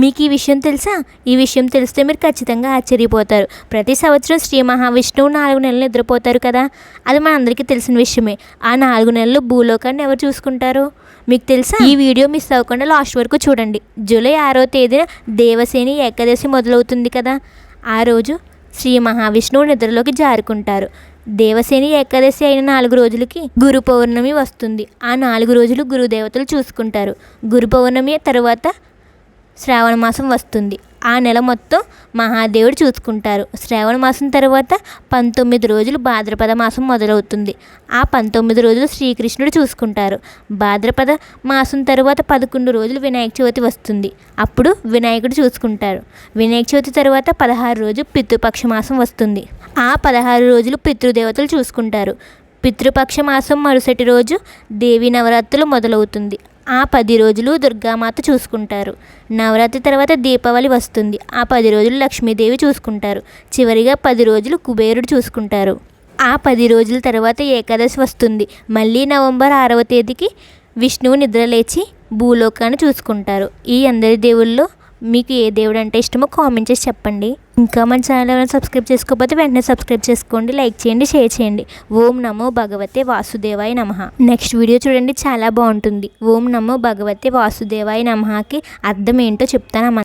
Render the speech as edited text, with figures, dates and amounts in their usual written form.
మీకు ఈ విషయం తెలుసా? ఈ విషయం తెలిస్తే మీరు ఖచ్చితంగా ఆశ్చర్యపోతారు. ప్రతి సంవత్సరం శ్రీ మహావిష్ణువు 4 నెలలు నిద్రపోతారు కదా, అది మనందరికీ తెలిసిన విషయమే. ఆ 4 నెలలు భూలోకాన్ని ఎవరు చూసుకుంటారు మీకు తెలుసా? ఈ వీడియో మిస్ అవ్వకుండా లాస్ట్ వరకు చూడండి. జూలై 6వ తేదీన దేవసేని ఏకాదశి మొదలవుతుంది కదా, ఆ రోజు శ్రీ మహావిష్ణువు నిద్రలోకి జారుకుంటారు. దేవసేని ఏకాదశి అయిన 4 రోజులకి గురు పౌర్ణమి వస్తుంది. ఆ 4 రోజులు గురుదేవతలు చూసుకుంటారు. గురు పౌర్ణమి తర్వాత శ్రావణ మాసం వస్తుంది. ఆ నెల మొత్తం మహాదేవుడు చూసుకుంటారు. శ్రావణ మాసం తర్వాత 19 రోజులు భాద్రపద మాసం మొదలవుతుంది. ఆ 19 రోజులు శ్రీకృష్ణుడు చూసుకుంటారు. భాద్రపద మాసం తర్వాత 11 రోజులు వినాయక చవితి వస్తుంది. అప్పుడు వినాయకుడు చూసుకుంటారు. వినాయక చవితి తర్వాత 16 రోజులు పితృపక్ష మాసం వస్తుంది. ఆ 16 రోజులు పితృదేవతలు చూసుకుంటారు. పితృపక్ష మాసం మరుసటి రోజు దేవీ నవరాత్రులు మొదలవుతుంది. ఆ 10 రోజులు దుర్గామాత చూసుకుంటారు. నవరాత్రి తర్వాత దీపావళి వస్తుంది. ఆ 10 రోజులు లక్ష్మీదేవి చూసుకుంటారు. చివరిగా 10 రోజులు కుబేరుడు చూసుకుంటారు. ఆ 10 రోజుల తర్వాత ఏకాదశి వస్తుంది. మళ్ళీ నవంబర్ 6వ తేదీకి విష్ణువు నిద్రలేచి భూలోకాన్ని చూసుకుంటారు. ఈ అందరి దేవుల్లో మీకు ఏ దేవుడు అంటే ఇష్టమో కామెంట్ చేసి చెప్పండి. ఇంకా మన ఛానల్ ఏమైనా సబ్స్క్రైబ్ చేసుకోకపోతే వెంటనే సబ్స్క్రైబ్ చేసుకోండి, లైక్ చేయండి, షేర్ చేయండి. ఓం నమో భగవతే వాసుదేవాయ నమః. నెక్స్ట్ వీడియో చూడండి, చాలా బాగుంటుంది. ఓం నమో భగవతే వాసుదేవాయ నమఃకి అర్థం ఏంటో చెప్తాను.